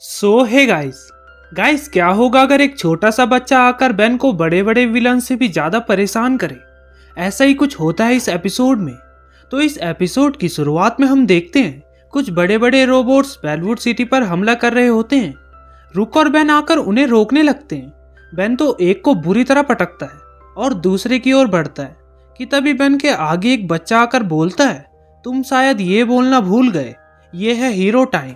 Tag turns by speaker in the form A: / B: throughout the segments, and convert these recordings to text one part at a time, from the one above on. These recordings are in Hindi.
A: सो है गाइस गाइस क्या होगा अगर एक छोटा सा बच्चा आकर बेन को बड़े बड़े विलन से भी ज्यादा परेशान करे। ऐसा ही कुछ होता है इस एपिसोड में। तो इस एपिसोड की शुरुआत में हम देखते हैं कुछ बड़े बड़े रोबोट्स बेलवुड सिटी पर हमला कर रहे होते हैं। रुक और बेन आकर उन्हें रोकने लगते हैं। बेन तो एक को बुरी तरह पटकता है और दूसरे की ओर बढ़ता है कि तभी बेन के आगे एक बच्चा आकर बोलता है, तुम शायद ये बोलना भूल गए, ये है हीरो टाइम।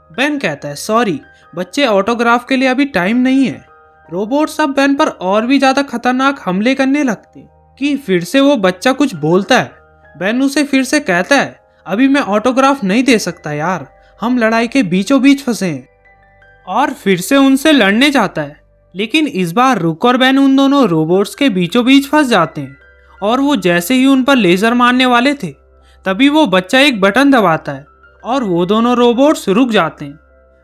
A: बेन कहता है, सॉरी बच्चे, ऑटोग्राफ के लिए अभी टाइम नहीं है। रोबोट्स अब बेन पर और भी ज्यादा खतरनाक हमले करने लगते हैं कि फिर से वो बच्चा कुछ बोलता है। बेन उसे फिर से कहता है, अभी मैं ऑटोग्राफ नहीं दे सकता यार, हम लड़ाई के बीचों बीच फंसे हैं। और फिर से उनसे लड़ने जाता है, लेकिन इस बार रुक और बेन उन दोनों रोबोट्स के बीचों बीच फंस जाते हैं। और वो जैसे ही उन पर लेजर मारने वाले थे तभी वो बच्चा एक बटन दबाता है और वो दोनों रोबोट्स रुक जाते हैं।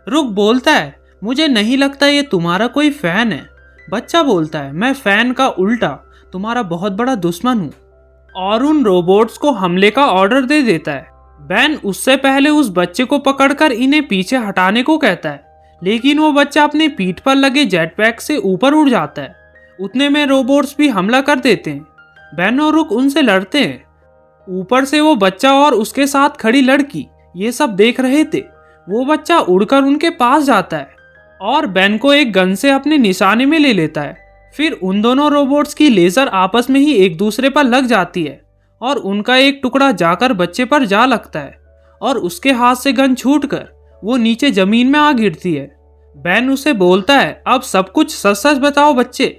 A: रुक बोलता है, मुझे नहीं लगता ये तुम्हारा कोई फैन है। बच्चा बोलता है, मैं फैन का उल्टा तुम्हारा बहुत बड़ा दुश्मन हूँ, और उन रोबोट्स को हमले का ऑर्डर दे देता है। बेन उससे पहले उस बच्चे को पकड़कर इन्हें पीछे हटाने को कहता है, लेकिन वो बच्चा अपने पीठ पर लगे जेट पैक से ऊपर उड़ जाता है। उतने में रोबोट्स भी हमला कर देते हैं। बेन और रुक उनसे लड़ते हैं। ऊपर से वो बच्चा और उसके साथ खड़ी लड़की ये सब देख रहे थे। वो बच्चा उड़कर उनके पास जाता है और बेन को एक गन से अपने निशाने में ले लेता है। फिर उन दोनों रोबोट्स की लेजर आपस में ही एक दूसरे पर लग जाती है और उनका एक टुकड़ा जाकर बच्चे पर जा लगता है और उसके हाथ से गन छूटकर वो नीचे जमीन में आ गिरती है। बेन उसे बोलता है, अब सब कुछ सच सच बताओ बच्चे।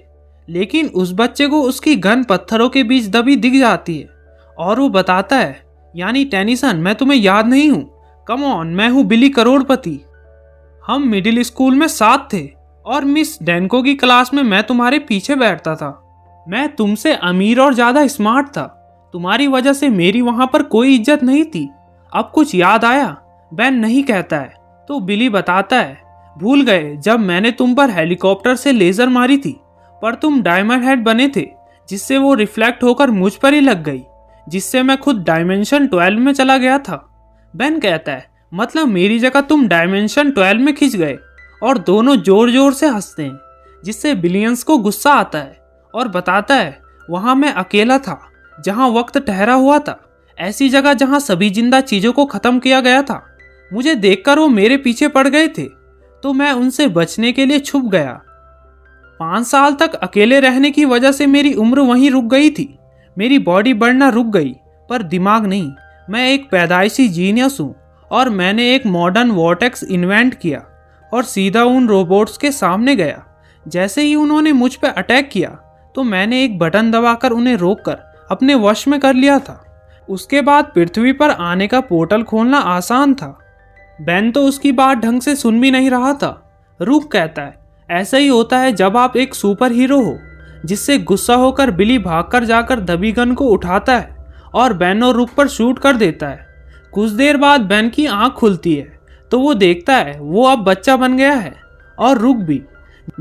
A: लेकिन उस बच्चे को उसकी गन पत्थरों के बीच दबी दिख जाती है और वो बताता है, यानी टेनिसन, मैं तुम्हें याद नहीं हूँ, कम ऑन, मैं हूँ बिली करोड़पति। हम मिडिल स्कूल में साथ थे और मिस डेनको की क्लास में मैं तुम्हारे पीछे बैठता था। मैं तुमसे अमीर और ज्यादा स्मार्ट था, तुम्हारी वजह से मेरी वहां पर कोई इज्जत नहीं थी। अब कुछ याद आया? बेन नहीं कहता है तो बिली बताता है, भूल गए जब मैंने तुम पर हेलीकॉप्टर से लेजर मारी थी, पर तुम डायमंड हेड बने थे, जिससे वो रिफ्लेक्ट होकर मुझ पर ही लग गई, जिससे मैं खुद डायमेंशन 12 में चला गया था। बेन कहता है, मतलब मेरी जगह तुम डायमेंशन 12 में खिंच गए। और दोनों जोर जोर से हंसते हैं, जिससे बिलियंस को गुस्सा आता है और बताता है, वहां मैं अकेला था जहां वक्त ठहरा हुआ था, ऐसी जगह जहां सभी जिंदा चीजों को खत्म किया गया था। मुझे देखकर वो मेरे पीछे पड़ गए थे, तो मैं उनसे बचने के लिए छुप गया। 5 साल तक अकेले रहने की वजह से मेरी उम्र वहीं रुक गई थी। मेरी बॉडी बढ़ना रुक गई, पर दिमाग नहीं। मैं एक पैदाइशी जीनियस हूँ और मैंने एक मॉडर्न वॉर्टेक्स इन्वेंट किया और सीधा उन रोबोट्स के सामने गया। जैसे ही उन्होंने मुझ पर अटैक किया तो मैंने एक बटन दबाकर उन्हें रोककर अपने वश में कर लिया था। उसके बाद पृथ्वी पर आने का पोर्टल खोलना आसान था। बेन तो उसकी बात ढंग से सुन भी नहीं रहा था। रुक कहता है, ऐसा ही होता है जब आप एक सुपर हीरो हो। जिससे गुस्सा होकर बिली भागकर जाकर दबी गन को उठाता है और बेन और रुक पर शूट कर देता है। कुछ देर बाद बेन की आंख खुलती है तो वो देखता है वो अब बच्चा बन गया है, और रुक भी,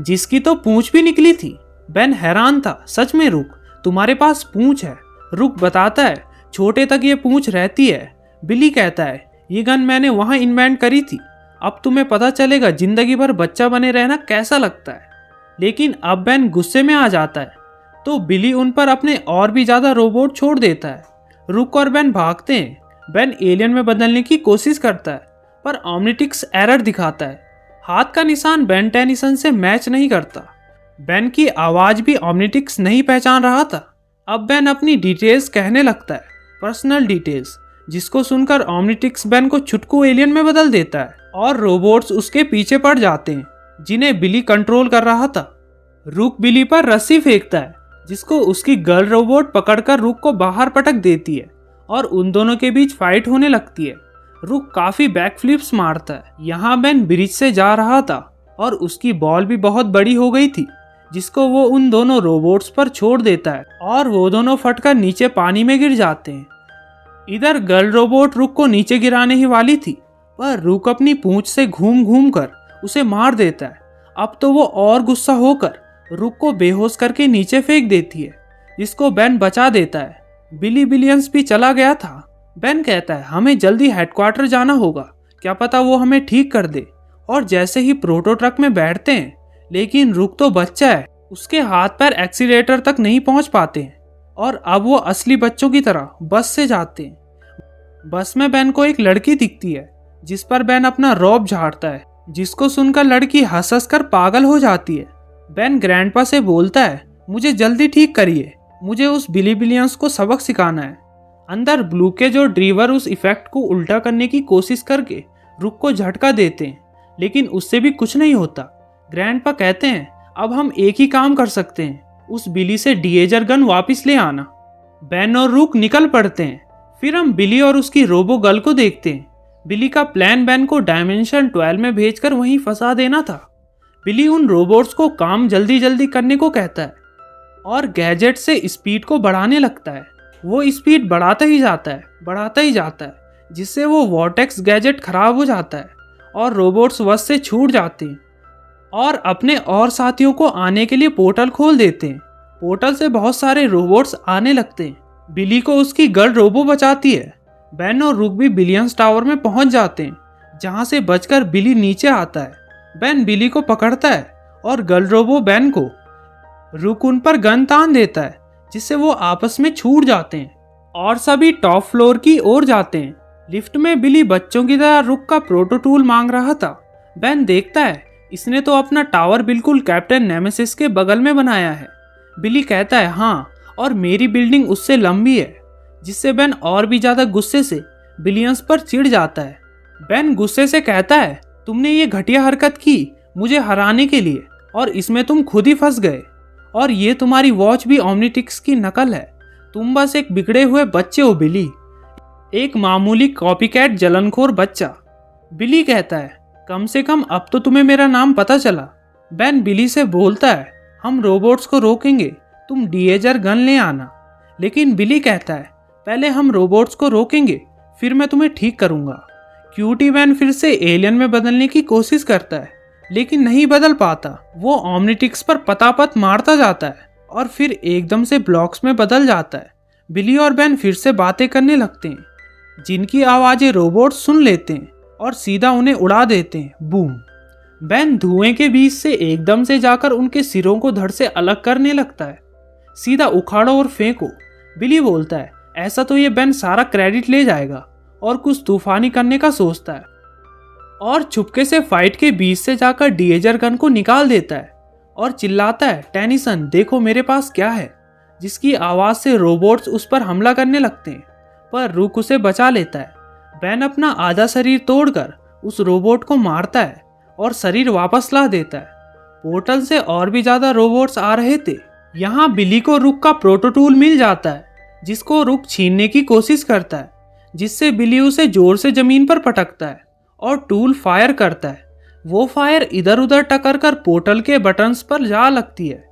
A: जिसकी तो पूंछ भी निकली थी। बेन हैरान था, सच में रुक, तुम्हारे पास पूंछ है? रुक बताता है, छोटे तक ये पूंछ रहती है। बिली कहता है, ये गन मैंने वहां इन्वेंट करी थी, अब तुम्हें पता चलेगा जिंदगी भर बच्चा बने रहना कैसा लगता है। लेकिन अब बेन गुस्से में आ जाता है तो बिली उन पर अपने और भी ज्यादा रोबोट छोड़ देता है। रुक और बेन भागते हैं। बेन एलियन में बदलने की कोशिश करता है, पर ऑमनिटिक्स एरर दिखाता है। हाथ का निशान बेन टेनिसन से मैच नहीं करता। बेन की आवाज भी ऑमनिटिक्स नहीं पहचान रहा था। अब बेन अपनी डिटेल्स कहने लगता है, पर्सनल डिटेल्स, जिसको सुनकर ऑमनिटिक्स बेन को छुटकू एलियन में बदल देता है और रोबोट्स उसके पीछे पड़ जाते हैं, जिन्हें बिली कंट्रोल कर रहा था। रुक बिली पर रस्सी फेंकता है, जिसको उसकी गर्ल रोबोट पकड़कर रुक को बाहर पटक देती है और उन दोनों के बीच फाइट होने लगती है। रुक काफी बैकफ्लिप्स मारता है। यहाँ बेन ब्रिज से जा रहा था और उसकी बॉल भी बहुत बड़ी हो गई थी, जिसको वो उन दोनों रोबोट्स पर छोड़ देता है और वो दोनों फटकर नीचे पानी में गिर जाते हैं। इधर गर्ल रोबोट रुक को नीचे गिराने ही वाली थी, पर रुक अपनी पूंछ से घूम घूम कर उसे मार देता है। अब तो वो और गुस्सा होकर रुक को बेहोश करके नीचे फेंक देती है, जिसको बेन बचा देता है। बिली बिलियंस भी चला गया था। बेन कहता है, हमें जल्दी हेडक्वार्टर जाना होगा, क्या पता वो हमें ठीक कर दे। और जैसे ही प्रोटो ट्रक में बैठते हैं, लेकिन रुक तो बच्चा है, उसके हाथ पैर एक्सीलेटर तक नहीं पहुंच पाते हैं और अब वो असली बच्चों की तरह बस से जाते हैं। बस में बेन को एक लड़की दिखती है जिस पर बेन अपना रौब झाड़ता है, जिसको सुनकर लड़की हंस हंस कर पागल हो जाती है। बेन ग्रैंडपा से बोलता है, मुझे जल्दी ठीक करिए, मुझे उस बिली बिलियंस को सबक सिखाना है। अंदर ब्लू के जो ड्रीवर उस इफेक्ट को उल्टा करने की कोशिश करके रुक को झटका देते हैं, लेकिन उससे भी कुछ नहीं होता। ग्रैंडपा कहते हैं, अब हम एक ही काम कर सकते हैं, उस बिली से डीएजर गन वापस ले आना। बेन और रुक निकल पड़ते हैं। फिर हम बिली और उसकी रोबो गर्ल को देखते हैं। बिली का प्लान बेन को डायमेंशन 12 में भेजकर वहीं फंसा देना था। बिली उन रोबोट्स को काम जल्दी जल्दी करने को कहता है और गैजेट से स्पीड को बढ़ाने लगता है। वो स्पीड बढ़ाता ही जाता है, जिससे वो वॉर्टेक्स गैजेट खराब हो जाता है और रोबोट्स बस से छूट जाते हैं और अपने और साथियों को आने के लिए पोर्टल खोल देते हैं। पोर्टल से बहुत सारे रोबोट्स आने लगते हैं। बिली को उसकी गर्ल रोबो बचाती है। बेन और रुक भी बिलियंस टावर में पहुंच जाते हैं, जहां से बचकर बिली नीचे आता है। बेन बिली को पकड़ता है और गर्ल रोबो बेन को। रुक उन पर गन तान देता है, जिससे वो आपस में छूट जाते हैं और सभी टॉप फ्लोर की ओर जाते हैं। लिफ्ट में बिली बच्चों की तरह रुक का प्रोटो टूल मांग रहा था। बेन देखता है, इसने तो अपना टावर बिल्कुल कैप्टन नेमेसिस के बगल में बनाया है। बिली कहता है, हाँ, और मेरी बिल्डिंग उससे लंबी है, जिससे बेन और भी ज्यादा गुस्से से बिलियंस पर चिढ़ जाता है। बेन गुस्से से कहता है, तुमने ये घटिया हरकत की मुझे हराने के लिए और इसमें तुम खुद ही फंस गए, और ये तुम्हारी वॉच भी ओमनिट्रिक्स की नकल है। तुम बस एक बिगड़े हुए बच्चे हो बिली, एक मामूली कॉपीकैट जलनखोर बच्चा। बिली कहता है, कम से कम अब तो तुम्हें मेरा नाम पता चला। बेन बिली से बोलता है, हम रोबोट्स को रोकेंगे, तुम डीएजर गन ले आना। लेकिन बिली कहता है, पहले हम रोबोट्स को रोकेंगे, फिर मैं तुम्हें ठीक करूंगा। क्यूटी बेन फिर से एलियन में बदलने की कोशिश करता है, लेकिन नहीं बदल पाता। वो ओमनिट्रिक्स पर पतापत मारता जाता है और फिर एकदम से ब्लॉक्स में बदल जाता है। बिली और बेन फिर से बातें करने लगते हैं, जिनकी आवाजें रोबोट सुन लेते हैं और सीधा उन्हें उड़ा देते हैं। बूम! बेन धुएं के बीच से एकदम से जाकर उनके सिरों को धड़ से अलग करने लगता है। सीधा उखाड़ो और फेंको। बिली बोलता है, ऐसा तो ये बेन सारा क्रेडिट ले जाएगा और कुछ तूफानी करने का सोचता है और चुपके से फाइट के बीच से जाकर डीएजर गन को निकाल देता है और चिल्लाता है, टेनिसन देखो मेरे पास क्या है, जिसकी आवाज से रोबोट्स उस पर हमला करने लगते हैं, पर रुक उसे बचा लेता है। बेन अपना आधा शरीर तोड़कर उस रोबोट को मारता है और शरीर वापस ला देता है। पोर्टल से और भी ज्यादा रोबोट्स आ रहे थे। यहाँ बिली को रुक का प्रोटोटूल मिल जाता है, जिसको रुक छीनने की कोशिश करता है, जिससे बिली उसे जोर से जमीन पर पटकता है और टूल फायर करता है। वो फायर इधर उधर टकर कर पोर्टल के बटन्स पर जा लगती है,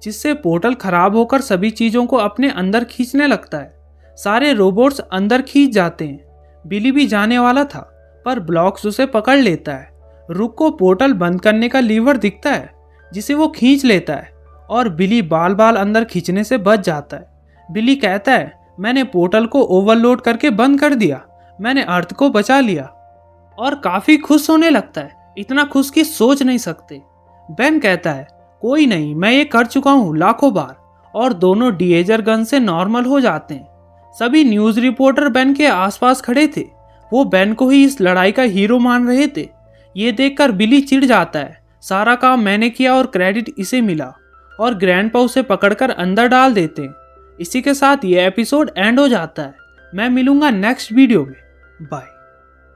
A: जिससे पोर्टल खराब होकर सभी चीजों को अपने अंदर खींचने लगता है। सारे रोबोट्स अंदर खींच जाते हैं। बिली भी जाने वाला था, पर ब्लॉक्स उसे पकड़ लेता है। रुक को पोर्टल बंद करने का लीवर दिखता है, जिसे वो खींच लेता है और बिली बाल बाल अंदर खींचने से बच जाता है। बिली कहता है, मैंने पोर्टल को ओवरलोड करके बंद कर दिया, मैंने अर्थ को बचा लिया, और काफी खुश होने लगता है, इतना खुश कि सोच नहीं सकते। बेन कहता है, कोई नहीं, मैं ये कर चुका हूँ लाखों बार, और दोनों डीएजर गन से नॉर्मल हो जाते हैं। सभी न्यूज रिपोर्टर बेन के आसपास खड़े थे। वो बेन को ही इस लड़ाई का हीरो मान रहे थे। ये देखकर बिली चिढ़ जाता है, सारा काम मैंने किया और क्रेडिट इसे मिला, और ग्रैंडपा उसे पकड़कर अंदर डाल देते हैं। इसी के साथ ये एपिसोड एंड हो जाता है। मैं मिलूंगा नेक्स्ट वीडियो में। बाय।